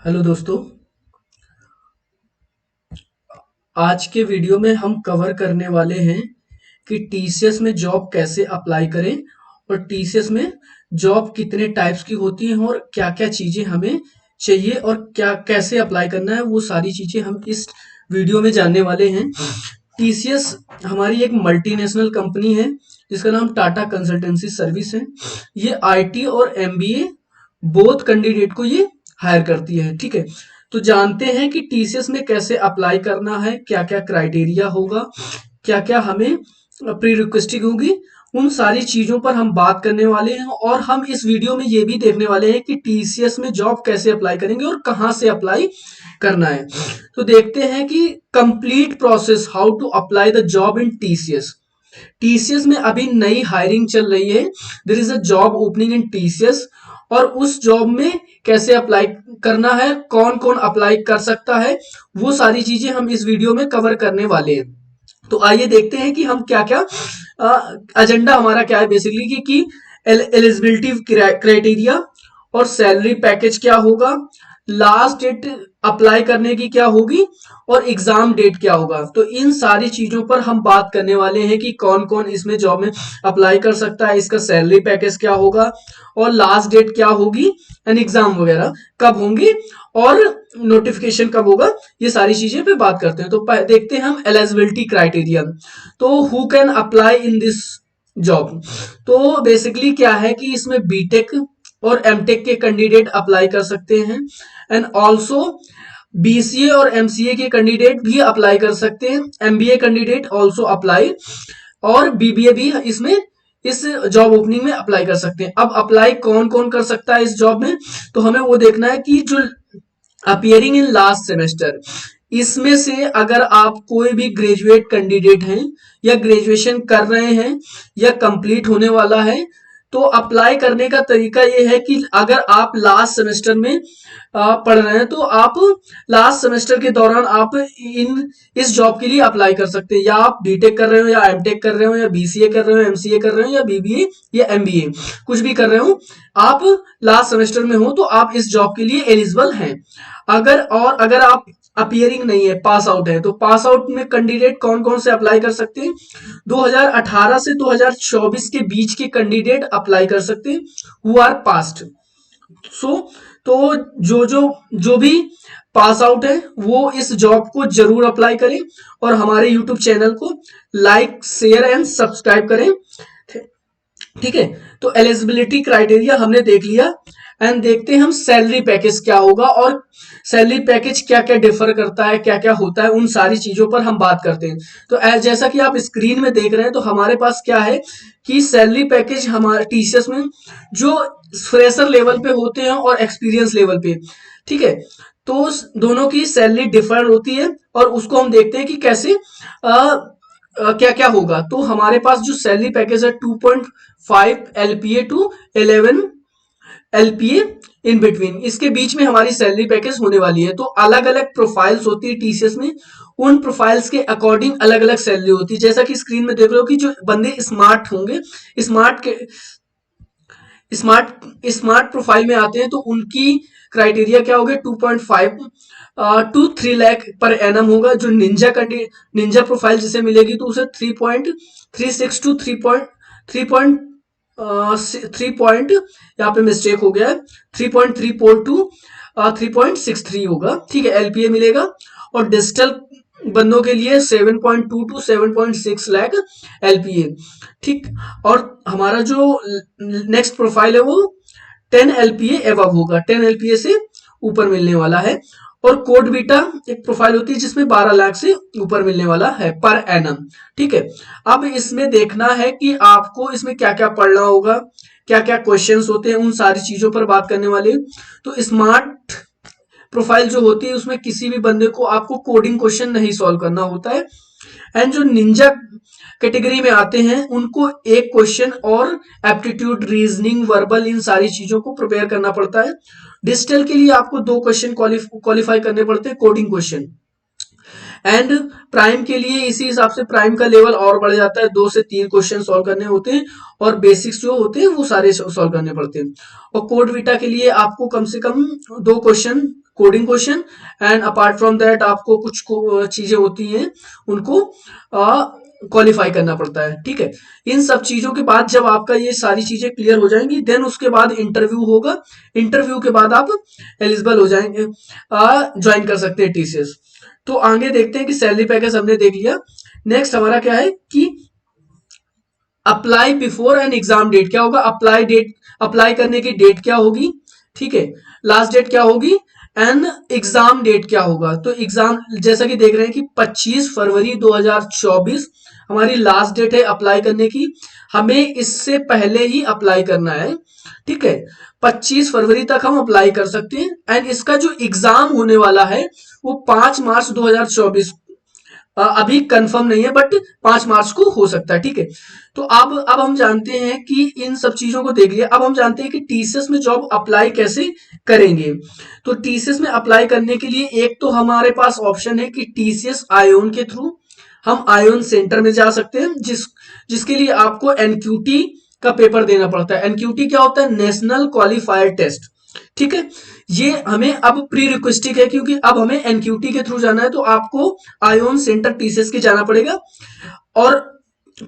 Hello दोस्तों। आज के वीडियो में हम कवर करने वाले हैं कि टीसीएस में जॉब कैसे अप्लाई करें और टीसीएस में जॉब कितने टाइप्स की होती हैं और क्या क्या चीज़ें हमें चाहिए और क्या कैसे अप्लाई करना है, वो सारी चीज़ें हम इस वीडियो में जानने वाले हैं। टीसीएस हमारी एक मल्टीनेशनल कंपनी है जिसका नाम टाटा कंसल्टेंसी सर्विस है। ये आईटी और एमबीए बोथ कैंडिडेट को ये हायर करती है। ठीक है, तो जानते हैं कि टीसीएस में कैसे अप्लाई करना है, क्या क्या क्राइटेरिया होगा, क्या क्या हमें प्री रिक्वेस्टिंग होगी। उन सारी चीजों पर हम बात करने वाले हैं और हम इस वीडियो में ये भी देखने वाले हैं कि टीसीएस में जॉब कैसे अप्लाई करेंगे और कहां से अप्लाई करना है। तो देखते हैं कि complete process how to apply the job in TCS. TCS में अभी नई हायरिंग चल रही है। There is a job opening in TCS और उस जॉब में कैसे अप्लाई करना है, कौन कौन अप्लाई कर सकता है, वो सारी चीजें हम इस वीडियो में कवर करने वाले हैं। तो आइए देखते हैं कि हम क्या क्या एजेंडा हमारा क्या है बेसिकली कि एलिजिबिलिटी क्राइटेरिया और सैलरी पैकेज क्या होगा, लास्ट डेट अप्लाई करने की क्या होगी और एग्जाम डेट क्या होगा। तो इन सारी चीजों पर हम बात करने वाले हैं कि कौन कौन इसमें जॉब में अप्लाई कर सकता है, इसका सैलरी पैकेज क्या होगा और लास्ट डेट क्या होगी एंड एग्जाम वगैरह कब होंगे और नोटिफिकेशन कब होगा। ये सारी चीजें पे बात करते हैं। तो देखते हैं हम एलिजिबिलिटी क्राइटेरिया। तो who can apply in this job. तो बेसिकली क्या है कि इसमें बीटेक और एमटेक के कैंडिडेट अप्लाई कर सकते हैं एंड ऑल्सो बीसीए और एमसीए के कैंडिडेट भी अप्लाई कर सकते हैं, एमबीए कैंडिडेट ऑल्सो अप्लाई और बीबीए भी इसमें इस जॉब ओपनिंग में अप्लाई कर सकते हैं। अब अप्लाई कौन कौन कर सकता है इस जॉब में, तो हमें वो देखना है कि जो अपियरिंग इन लास्ट सेमेस्टर, इसमें से अगर आप कोई भी ग्रेजुएट कैंडिडेट हैं या ग्रेजुएशन कर रहे हैं या कंप्लीट होने वाला है, तो अप्लाई करने का तरीका ये है कि अगर आप लास्ट सेमेस्टर में पढ़ रहे हैं तो आप लास्ट सेमेस्टर के दौरान आप इस जॉब के लिए अप्लाई कर सकते हैं। या आप बीटेक कर रहे हो या एमटेक कर रहे हो या बीसीए कर रहे हो, एमसीए कर रहे हो या बीबीए या एमबीए कुछ भी कर रहे हो, आप लास्ट सेमेस्टर में हो तो आप इस जॉब के लिए एलिजिबल हैं। अगर आप अपियरिंग नहीं है, पास आउट है, तो पास आउट में कैंडिडेट कौन कौन से अप्लाई कर सकते हैं। 2018 से 2024 के बीच के कैंडिडेट अप्लाई कर सकते हैं हु आर पास्ट। सो तो जो जो जो भी पास आउट है वो इस जॉब को जरूर अप्लाई करें और हमारे यूट्यूब चैनल को लाइक शेयर एंड सब्सक्राइब करें। ठीक है, तो एलिजिबिलिटी क्राइटेरिया हमने देख लिया एंड देखते हैं हम सैलरी पैकेज क्या होगा और सैलरी पैकेज क्या क्या डिफर करता है, क्या क्या होता है, उन सारी चीजों पर हम बात करते हैं। तो जैसा कि आप स्क्रीन में देख रहे हैं, तो हमारे पास क्या है कि सैलरी पैकेज हमारे टीसीएस में जो फ्रेशर लेवल पे होते हैं और एक्सपीरियंस लेवल पे, ठीक है, तो दोनों की सैलरी डिफर होती है और उसको हम देखते हैं कि कैसे क्या क्या होगा। तो हमारे पास जो सैलरी पैकेज है 2.5 LPA to 11 LPA in between, इसके बीच में हमारी सैलरी पैकेज होने वाली है। तो अलग अलग प्रोफाइल्स होती है टीसीएस में, उन प्रोफाइल्स के अकॉर्डिंग अलग अलग सैलरी होती है। जैसा कि स्क्रीन में देख रहे हो कि जो बंदे स्मार्ट होंगे, स्मार्ट के स्मार्ट प्रोफाइल में आते हैं, तो उनकी क्राइटेरिया क्या होगा, 2.5 टू 3 लाख पर एनम होगा। जो निंजा प्रोफाइल जिसे मिलेगी तो उसे 3.36 टू 3 पॉइंट यहाँ पे मिस्टेक हो गया है, 3.34 टू 3.63 होगा। ठीक है, एलपीए मिलेगा। और डिजिटल बंदों के लिए 7.2 टू 7.6 लाख एलपीए। ठीक, और हमारा जो नेक्स्ट प्रोफाइल है वो 10 एलपीए एवब होगा, 10 एलपीए से ऊपर मिलने वाला है। और कोड बीटा एक प्रोफाइल होती है जिसमें 12 लाख से ऊपर मिलने वाला है पर एनम। ठीक है, अब इसमें देखना है कि आपको इसमें क्या क्या पढ़ना होगा, क्या क्या क्वेश्चंस होते हैं, उन सारी चीजों पर बात करने वाले। तो स्मार्ट प्रोफाइल जो होती है उसमें किसी भी बंदे को आपको कोडिंग क्वेश्चन नहीं सॉल्व करना होता है। एंड जो निंजा कैटेगरी में आते हैं उनको एक क्वेश्चन और एप्टीट्यूड, रीजनिंग, वर्बल, इन सारी चीजों को प्रिपेयर करना पड़ता है। डिजिटल के लिए आपको 2 क्वेश्चन क्वालिफाई करने पड़ते हैं, कोडिंग क्वेश्चन। एंड प्राइम के लिए इसी हिसाब से प्राइम का लेवल और बढ़ जाता है, 2 से 3 क्वेश्चन सॉल्व करने होते हैं और बेसिक्स जो होते हैं वो सारे सॉल्व करने पड़ते हैं। और कोड वीटा के लिए आपको कम से कम 2 question coding question, and apart from that आपको कुछ चीजें होती हैं उनको क्वालिफाई करना पड़ता है, ठीक है। इन सब चीजों के बाद जब आपका ये सारी चीजें क्लियर हो जाएंगी, देन उसके बाद इंटरव्यू होगा। इंटरव्यू के बाद आप एलिजिबल हो जाएंगे, ज्वाइन कर सकते हैं टीसीएस। तो आगे देखते हैं कि सैलरी पैकेज हमने देख लिया। नेक्स्ट हमारा क्या है कि apply before an exam date क्या होगा, अप्लाई करने की डेट क्या होगी, ठीक है। लास्ट डेट क्या होगी, एंड एग्जाम डेट क्या होगा। तो एग्जाम जैसा कि देख रहे हैं कि 25 फरवरी 2024 हमारी लास्ट डेट है अप्लाई करने की। हमें इससे पहले ही अप्लाई करना है, ठीक है। 25 फरवरी तक हम अप्लाई कर सकते हैं, एंड इसका जो एग्जाम होने वाला है वो 5 मार्च 2024, अभी कंफर्म नहीं है बट 5 मार्च को हो सकता है, ठीक है। तो अब हम जानते हैं कि इन सब चीजों को देख लिया। अब हम जानते हैं कि टीसीएस में जॉब अप्लाई कैसे करेंगे। तो टीसीएस में अप्लाई करने के लिए एक तो हमारे पास ऑप्शन है कि टीसीएस आयोन के थ्रू हम आयोन सेंटर में जा सकते हैं, जिसके लिए आपको एनक्यूटी का पेपर देना पड़ता है। एनक्यूटी क्या होता है, नेशनल क्वालिफायर टेस्ट, ठीक है। ये हमें अब प्री रिक्वेस्टिक है, क्योंकि अब हमें एनक्यूटी के थ्रू जाना है, तो आपको आयोन सेंटर टीसीएस के जाना पड़ेगा। और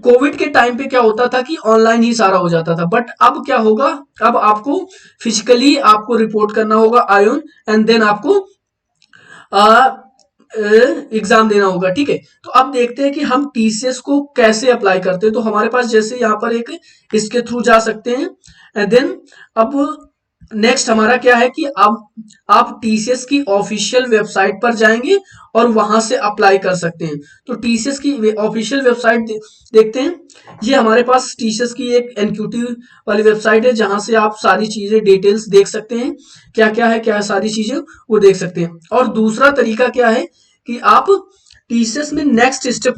कोविड के टाइम पे क्या होता था कि ऑनलाइन ही सारा हो जाता था, बट अब क्या होगा, अब आपको फिजिकली आपको रिपोर्ट करना होगा आयोन, एंड देन आपको एग्जाम देना होगा, ठीक है। तो अब देखते हैं कि हम टीसीएस को कैसे अप्लाई करते हैं। तो हमारे पास जैसे यहाँ पर एक इसके थ्रू जा सकते हैं, एंड देन अब नेक्स्ट हमारा क्या है कि अब आप टीसीएस की ऑफिशियल वेबसाइट पर जाएंगे और वहां से अप्लाई कर सकते हैं। तो टीसीएस की ऑफिशियल वेबसाइट देखते हैं। ये हमारे पास टीसीएस की एक एनक्यूटी वाली वेबसाइट है, जहां से आप सारी चीजें डिटेल्स देख सकते हैं, क्या क्या है, क्या सारी चीजें वो देख सकते हैं। और दूसरा तरीका क्या है कि आप टीसीएस में नेक्स्ट स्टेप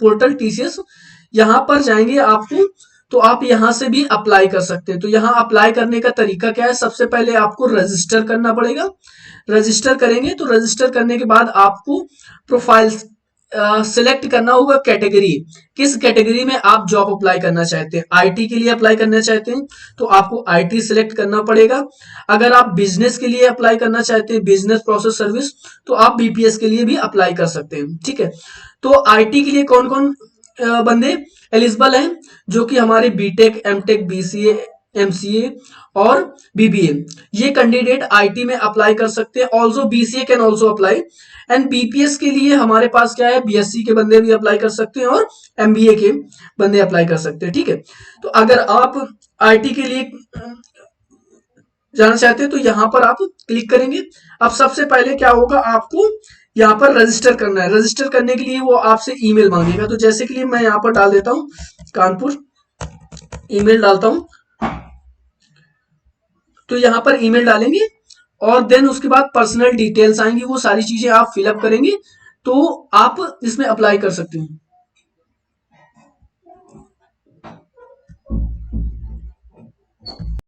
पोर्टल टीसीएस, यहां पर जाएंगे आपको, तो आप यहां से भी अप्लाई कर सकते हैं। तो यहां अप्लाई करने का तरीका क्या है, सबसे पहले आपको रजिस्टर करना पड़ेगा। रजिस्टर करेंगे तो रजिस्टर करने के बाद आपको प्रोफाइल सिलेक्ट करना होगा, कैटेगरी, किस कैटेगरी में आप जॉब अप्लाई करना चाहते हैं। आईटी के लिए अप्लाई करना चाहते हैं तो आपको आईटी सिलेक्ट करना पड़ेगा। अगर आप बिजनेस के लिए अप्लाई करना चाहते हैं, बिजनेस प्रोसेस सर्विस, तो आप बीपीएस के लिए भी अप्लाई कर सकते हैं, ठीक है। तो आईटी के लिए कौन कौन बंदे एलिजिबल हैं, जो कि हमारे बीटेक, एमटेक, बीसीए, एमसीए और बीबीए, ये कैंडिडेट आईटी में अप्लाई कर सकते हैं। Also BCA can also apply, and BPS के लिए हमारे पास क्या है, बीएससी के बंदे भी अप्लाई कर सकते हैं और एमबीए के बंदे अप्लाई कर सकते हैं, ठीक है। तो अगर आप आईटी के लिए जाना चाहते हैं तो यहां पर आप क्लिक करेंगे। अब सबसे पहले क्या होगा, आपको यहाँ पर रजिस्टर करना है। रजिस्टर करने के लिए वो आपसे ईमेल मांगेगा। तो जैसे के लिए मैं यहाँ पर डाल देता हूँ कानपुर, ईमेल डालता हूँ। तो यहाँ पर ईमेल डालेंगे और देन उसके बाद पर्सनल डिटेल्स आएंगी, वो सारी चीजें आप फिलअप करेंगे तो आप इसमें अप्लाई कर सकते हैं।